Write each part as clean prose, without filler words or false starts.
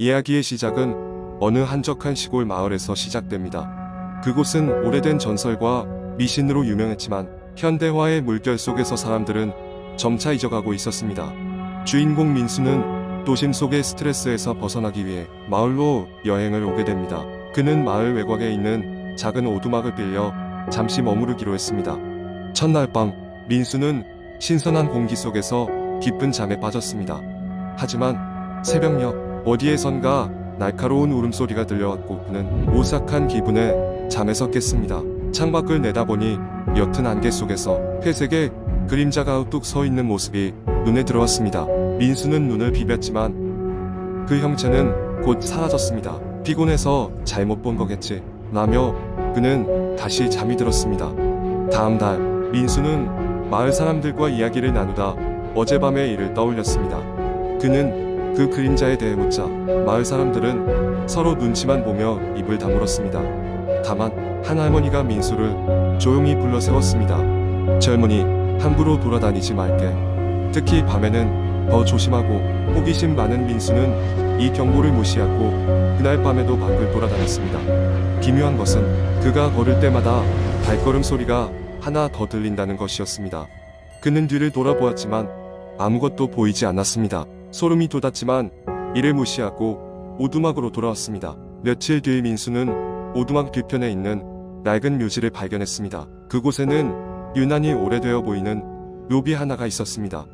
이야기의 시작은 어느 한적한 시골 마을에서 시작됩니다. 그곳은 오래된 전설과 미신으로 유명했지만 현대화의 물결 속에서 사람들은 점차 잊어가고 있었습니다. 주인공 민수는 도심 속의 스트레스에서 벗어나기 위해 마을로 여행을 오게 됩니다. 그는 마을 외곽에 있는 작은 오두막을 빌려 잠시 머무르기로 했습니다. 첫날 밤 민수는 신선한 공기 속에서 깊은 잠에 빠졌습니다. 하지만 새벽녘 어디에선가 날카로운 울음소리가 들려왔고 그는 오싹한 기분에 잠에서 깼습니다. 창밖을 내다보니 옅은 안개 속에서 회색의 그림자가 우뚝 서 있는 모습이 눈에 들어왔습니다. 민수는 눈을 비볐지만 그 형체는 곧 사라졌습니다. 피곤해서 잘못 본 거겠지 라며 그는 다시 잠이 들었습니다. 다음 날 민수는 마을 사람들과 이야기를 나누다 어젯밤의 일을 떠올렸습니다. 그는 그 그림자에 대해 묻자 마을 사람들은 서로 눈치만 보며 입을 다물었습니다. 다만 한 할머니가 민수를 조용히 불러 세웠습니다. 젊은이, 함부로 돌아다니지 말게. 특히 밤에는 더 조심하고. 호기심 많은 민수는 이 경고를 무시하고 그날 밤에도 밖을 돌아다녔습니다. 기묘한 것은 그가 걸을 때마다 발걸음 소리가 하나 더 들린다는 것이었습니다. 그는 뒤를 돌아보았지만 아무것도 보이지 않았습니다. 소름이 돋았지만 이를 무시하고 오두막으로 돌아왔습니다. 며칠 뒤 민수는 오두막 뒤편에 있는 낡은 묘지를 발견했습니다. 그곳에는 유난히 오래되어 보이는 묘비 하나가 있었습니다.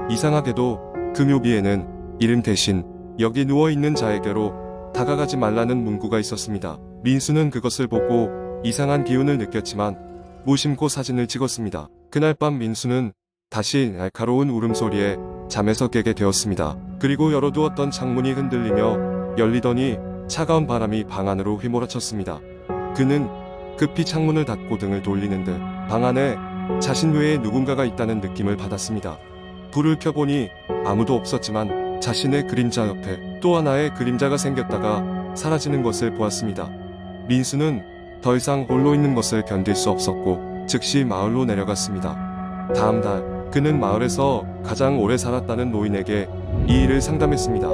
이상하게도 그 묘비에는 이름 대신 여기 누워있는 자에게로 다가가지 말라는 문구가 있었습니다. 민수는 그것을 보고 이상한 기운을 느꼈지만 무심코 사진을 찍었습니다. 그날 밤 민수는 다시 날카로운 울음소리에 잠에서 깨게 되었습니다. 그리고 열어두었던 창문이 흔들리며 열리더니 차가운 바람이 방 안으로 휘몰아쳤습니다. 그는 급히 창문을 닫고 등을 돌리는 듯 방 안에 자신 외에 누군가가 있다는 느낌을 받았습니다. 불을 켜보니 아무도 없었지만 자신의 그림자 옆에 또 하나의 그림자가 생겼다가 사라지는 것을 보았습니다. 민수는 더 이상 홀로 있는 것을 견딜 수 없었고 즉시 마을로 내려갔습니다. 다음 날 그는 마을에서 가장 오래 살았다는 노인에게 이 일을 상담했습니다.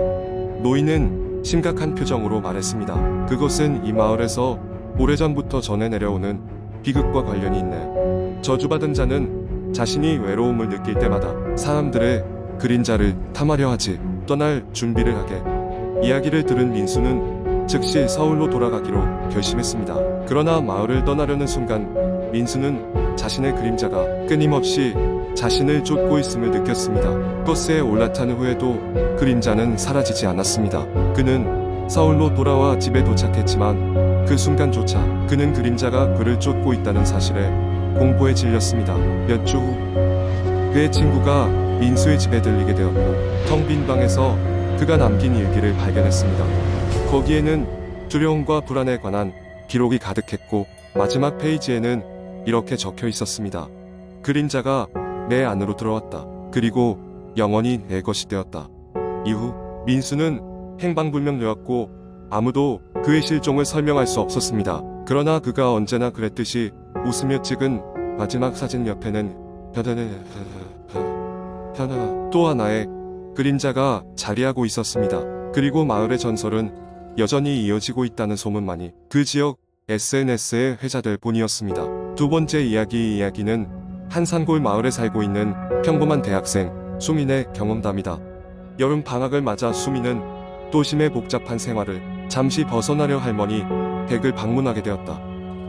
노인은 심각한 표정으로 말했습니다. 그것은 이 마을에서 오래전부터 전해 내려오는 비극과 관련이 있네. 저주받은 자는 자신이 외로움을 느낄 때마다 사람들의 그림자를 탐하려 하지. 떠날 준비를 하게. 이야기를 들은 민수는 즉시 서울로 돌아가기로 결심했습니다. 그러나 마을을 떠나려는 순간 민수는 자신의 그림자가 끊임없이 자신을 쫓고 있음을 느꼈습니다. 버스에 올라탄 후에도 그림자는 사라지지 않았습니다. 그는 서울로 돌아와 집에 도착했지만 그 순간조차 그는 그림자가 그를 쫓고 있다는 사실에 공포에 질렸습니다. 몇 주 후 그의 친구가 민수의 집에 들리게 되었고 텅 빈 방에서 그가 남긴 일기를 발견했습니다. 거기에는 두려움과 불안에 관한 기록이 가득했고 마지막 페이지에는 이렇게 적혀 있었습니다. 그림자가 내 안으로 들어왔다. 그리고 영원히 내 것이 되었다. 이후 민수는 행방불명되었고 아무도 그의 실종을 설명할 수 없었습니다. 그러나 그가 언제나 그랬듯이 웃으며 찍은 마지막 사진 옆에는 또 하나의 그림자가 자리하고 있었습니다. 그리고 마을의 전설은 여전히 이어지고 있다는 소문만이 그 지역 SNS에 회자될 뿐이었습니다. 두 번째 이야기는 한 산골 마을에 살고 있는 평범한 대학생 수민의 경험담이다. 여름 방학을 맞아 수민은 도심의 복잡한 생활을 잠시 벗어나려 할머니 댁을 방문하게 되었다.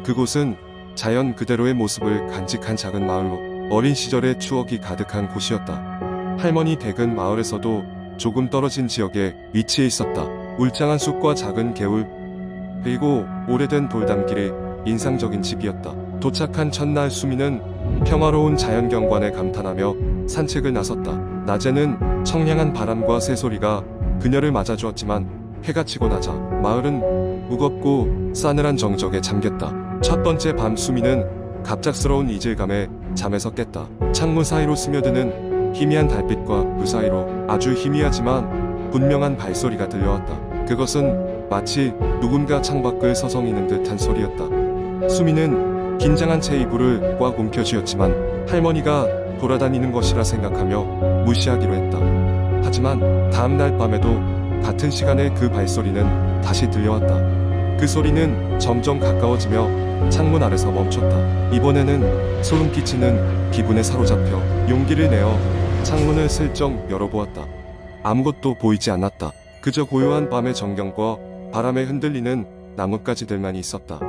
그곳은 자연 그대로의 모습을 간직한 작은 마을로 어린 시절의 추억이 가득한 곳이었다. 할머니 댁은 마을에서도 조금 떨어진 지역에 위치해 있었다. 울창한 숲과 작은 개울 그리고 오래된 돌담길이 인상적인 집이었다. 도착한 첫날 수민은 평화로운 자연경관에 감탄하며 산책을 나섰다. 낮에는 청량한 바람과 새소리가 그녀를 맞아주었지만 해가 치고 나자 마을은 무겁고 싸늘한 정적에 잠겼다. 첫 번째 밤 수민은 갑작스러운 이질감에 잠에서 깼다. 창문 사이로 스며드는 희미한 달빛과 그 사이로 아주 희미하지만 분명한 발소리가 들려왔다. 그것은 마치 누군가 창밖을 서성이는 듯한 소리였다. 수민은 긴장한 채 이불을 꽉 움켜쥐었지만 할머니가 돌아다니는 것이라 생각하며 무시하기로 했다. 하지만 다음날 밤에도 같은 시간에 그 발소리는 다시 들려왔다. 그 소리는 점점 가까워지며 창문 아래서 멈췄다. 이번에는 소름 끼치는 기분에 사로잡혀 용기를 내어 창문을 슬쩍 열어보았다. 아무것도 보이지 않았다. 그저 고요한 밤의 정경과 바람에 흔들리는 나뭇가지들만 있었다.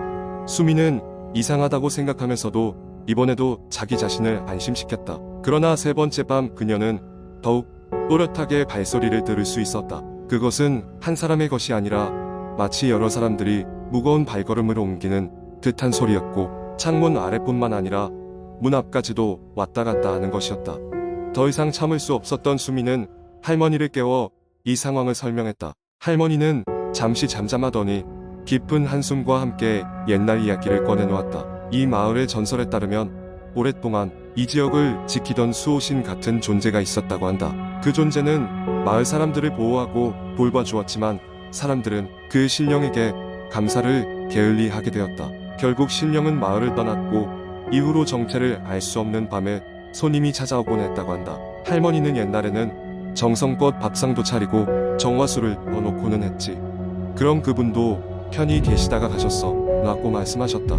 수미는 이상하다고 생각하면서도 이번에도 자기 자신을 안심시켰다. 그러나 세 번째 밤 그녀는 더욱 또렷하게 발소리를 들을 수 있었다. 그것은 한 사람의 것이 아니라 마치 여러 사람들이 무거운 발걸음으로 옮기는 듯한 소리였고, 창문 아래뿐만 아니라 문 앞까지도 왔다 갔다 하는 것이었다. 더 이상 참을 수 없었던 수미는 할머니를 깨워 이 상황을 설명했다. 할머니는 잠시 잠잠하더니 깊은 한숨과 함께 옛날 이야기를 꺼내놓았다. 이 마을의 전설에 따르면 오랫동안 이 지역을 지키던 수호신 같은 존재가 있었다고 한다. 그 존재는 마을 사람들을 보호하고 돌봐주었지만 사람들은 그 신령에게 감사를 게을리 하게 되었다. 결국 신령은 마을을 떠났고 이후로 정체를 알 수 없는 밤에 손님이 찾아오곤 했다고 한다. 할머니는 옛날에는 정성껏 밥상도 차리고 정화수를 넣어놓고는 했지. 그럼 그분도 편히 계시다가 가셨어 라고 말씀하셨다.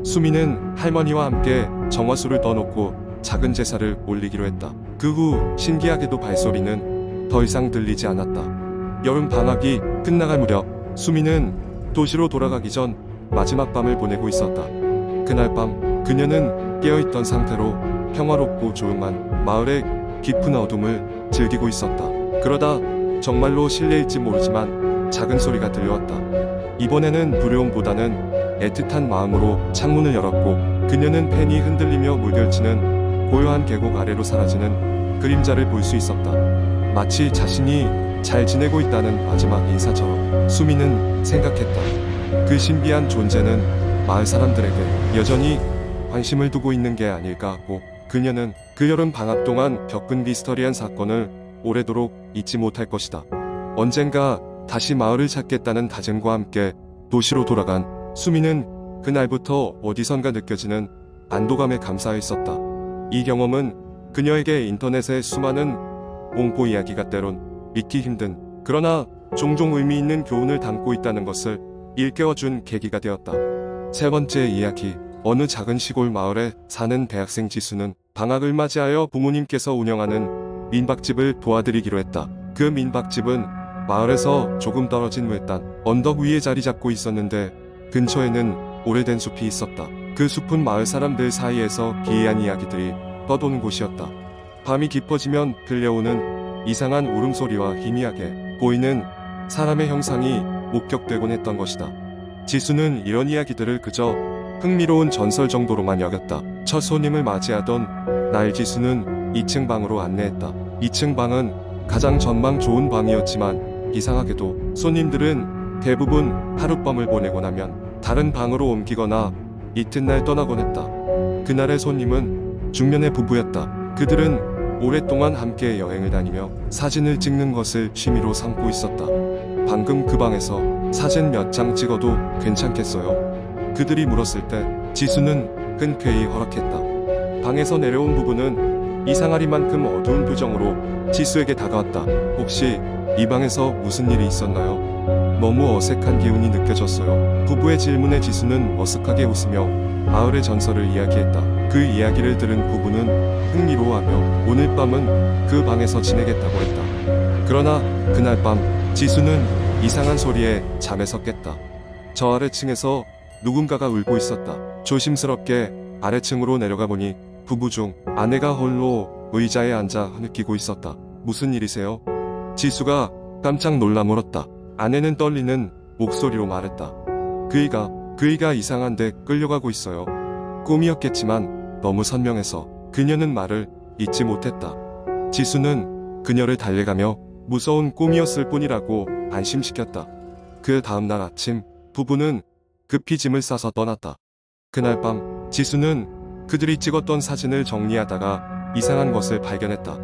수미는 할머니와 함께 정화수를 넣어놓고 작은 제사를 올리기로 했다. 그 후 신기하게도 발소리는 더 이상 들리지 않았다. 여름 방학이 끝나갈 무렵 수미는 도시로 돌아가기 전 마지막 밤을 보내고 있었다. 그날 밤 그녀는 깨어있던 상태로 평화롭고 조용한 마을의 깊은 어둠을 즐기고 있었다. 그러다 정말로 실례일지 모르지만 작은 소리가 들려왔다. 이번에는 두려움보다는 애틋한 마음으로 창문을 열었고 그녀는 펜이 흔들리며 물결치는 고요한 계곡 아래로 사라지는 그림자를 볼 수 있었다. 마치 자신이 잘 지내고 있다는 마지막 인사처럼 수미는 생각했다. 그 신비한 존재는 마을 사람들에게 여전히 관심을 두고 있는 게 아닐까 하고, 그녀는 그 여름 방학 동안 겪은 미스터리한 사건을 오래도록 잊지 못할 것이다. 언젠가 다시 마을을 찾겠다는 다짐과 함께 도시로 돌아간 수미는 그날부터 어디선가 느껴지는 안도감에 감사해 있었다. 이 경험은 그녀에게 인터넷의 수많은 공포 이야기가 때론 믿기 힘든, 그러나 종종 의미 있는 교훈을 담고 있다는 것을 일깨워준 계기가 되었다. 세 번째 이야기. 어느 작은 시골 마을에 사는 대학생 지수는 방학을 맞이하여 부모님께서 운영하는 민박집을 도와드리기로 했다. 그 민박집은 마을에서 조금 떨어진 외딴 언덕 위에 자리 잡고 있었는데 근처에는 오래된 숲이 있었다. 그 숲은 마을 사람들 사이에서 기이한 이야기들이 떠도는 곳이었다. 밤이 깊어지면 들려오는 이상한 울음소리와 희미하게 보이는 사람의 형상이 목격되곤 했던 것이다. 지수는 이런 이야기들을 그저 흥미로운 전설 정도로만 여겼다. 첫 손님을 맞이하던 날 지수는 2층 방으로 안내했다. 2층 방은 가장 전망 좋은 방이었지만 이상하게도 손님들은 대부분 하룻밤을 보내고 나면 다른 방으로 옮기거나 이튿날 떠나곤 했다. 그날의 손님은 중년의 부부였다. 그들은 오랫동안 함께 여행을 다니며 사진을 찍는 것을 취미로 삼고 있었다. 방금 그 방에서 사진 몇 장 찍어도 괜찮겠어요? 그들이 물었을 때 지수는 흔쾌히 허락했다. 방에서 내려온 부부는 이상하리만큼 어두운 표정으로 지수에게 다가왔다. 혹시 이 방에서 무슨 일이 있었나요? 너무 어색한 기운이 느껴졌어요. 부부의 질문에 지수는 머쓱하게 웃으며 마을의 전설을 이야기했다. 그 이야기를 들은 부부는 흥미로워하며 오늘 밤은 그 방에서 지내겠다고 했다. 그러나 그날 밤 지수는 이상한 소리에 잠에서 깼다. 저 아래층에서 누군가가 울고 있었다. 조심스럽게 아래층으로 내려가 보니 부부 중 아내가 홀로 의자에 앉아 흐느끼고 있었다. 무슨 일이세요? 지수가 깜짝 놀라 물었다. 아내는 떨리는 목소리로 말했다. 그이가 이상한데 끌려가고 있어요. 꿈이었겠지만 너무 선명해서 그녀는 말을 잇지 못했다. 지수는 그녀를 달래가며 무서운 꿈이었을 뿐이라고 안심시켰다. 그 다음날 아침 부부는 급히 짐을 싸서 떠났다. 그날 밤 지수는 그들이 찍었던 사진을 정리하다가 이상한 것을 발견했다.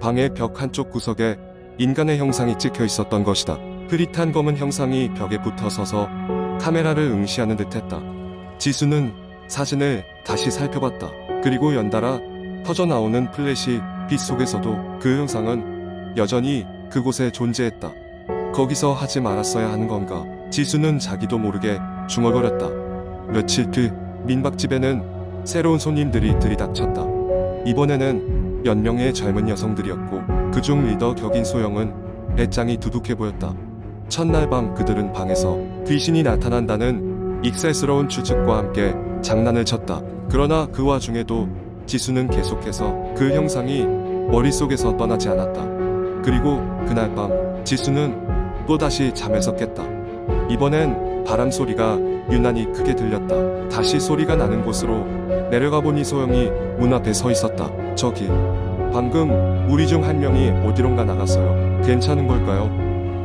방의 벽 한쪽 구석에 인간의 형상이 찍혀 있었던 것이다. 흐릿한 검은 형상이 벽에 붙어 서서 카메라를 응시하는 듯했다. 지수는 사진을 다시 살펴봤다. 그리고 연달아 터져나오는 플래시 빛 속에서도 그 형상은 여전히 그곳에 존재했다. 거기서 하지 말았어야 하는 건가? 지수는 자기도 모르게 중얼거렸다. 며칠 뒤 민박집에는 새로운 손님들이 들이닥쳤다. 이번에는 몇 명의 젊은 여성들이었고 그중 리더 격인 소영은 배짱이 두둑해 보였다. 첫날 밤 그들은 방에서 귀신이 나타난다는 익살스러운 추측과 함께 장난을 쳤다. 그러나 그 와중에도 지수는 계속해서 그 형상이 머릿속에서 떠나지 않았다. 그리고 그날 밤 지수는 또다시 잠에서 깼다. 이번엔 바람 소리가 유난히 크게 들렸다. 다시 소리가 나는 곳으로 내려가 보니 소영이 문 앞에 서 있었다. 저기, 방금 우리 중 한 명이 어디론가 나갔어요. 괜찮은 걸까요?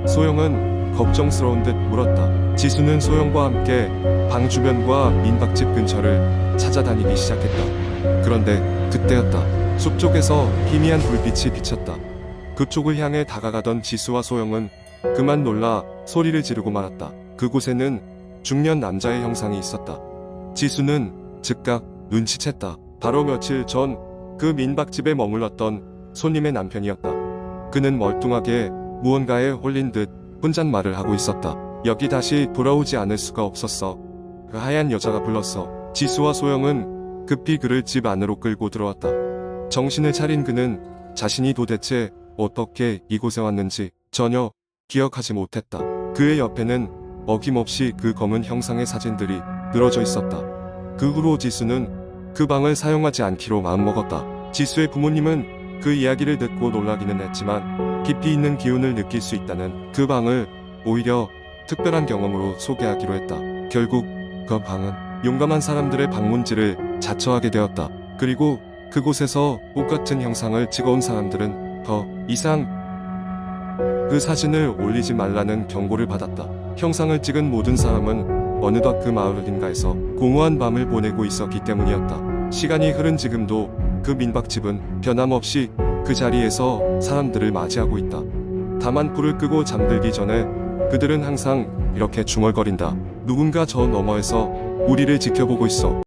소영은 걱정스러운 듯 물었다. 지수는 소영과 함께 방 주변과 민박집 근처를 찾아다니기 시작했다. 그런데 그때였다. 숲 쪽에서 희미한 불빛이 비쳤다. 그쪽을 향해 다가가던 지수와 소영은 그만 놀라 소리를 지르고 말았다. 그곳에는 중년 남자의 형상이 있었다. 지수는 즉각 눈치챘다. 바로 며칠 전 그 민박집에 머물렀던 손님의 남편이었다. 그는 멀뚱하게 무언가에 홀린 듯 혼잣말을 하고 있었다. 여기 다시 돌아오지 않을 수가 없었어. 그 하얀 여자가 불렀어. 지수와 소영은 급히 그를 집 안으로 끌고 들어왔다. 정신을 차린 그는 자신이 도대체 어떻게 이곳에 왔는지 전혀 기억하지 못했다. 그의 옆에는 어김없이 그 검은 형상의 사진들이 늘어져 있었다. 그 후로 지수는 그 방을 사용하지 않기로 마음먹었다. 지수의 부모님은 그 이야기를 듣고 놀라기는 했지만 깊이 있는 기운을 느낄 수 있다는 그 방을 오히려 특별한 경험으로 소개하기로 했다. 결국 그 방은 용감한 사람들의 방문지를 자처하게 되었다. 그리고 그곳에서 똑같은 형상을 찍어온 사람들은 더 이상 그 사진을 올리지 말라는 경고를 받았다. 형상을 찍은 모든 사람은 어느덧 그 마을 어딘가에서 공허한 밤을 보내고 있었기 때문이었다. 시간이 흐른 지금도 그 민박집은 변함없이 그 자리에서 사람들을 맞이하고 있다. 다만 불을 끄고 잠들기 전에 그들은 항상 이렇게 중얼거린다. 누군가 저 너머에서 우리를 지켜보고 있어.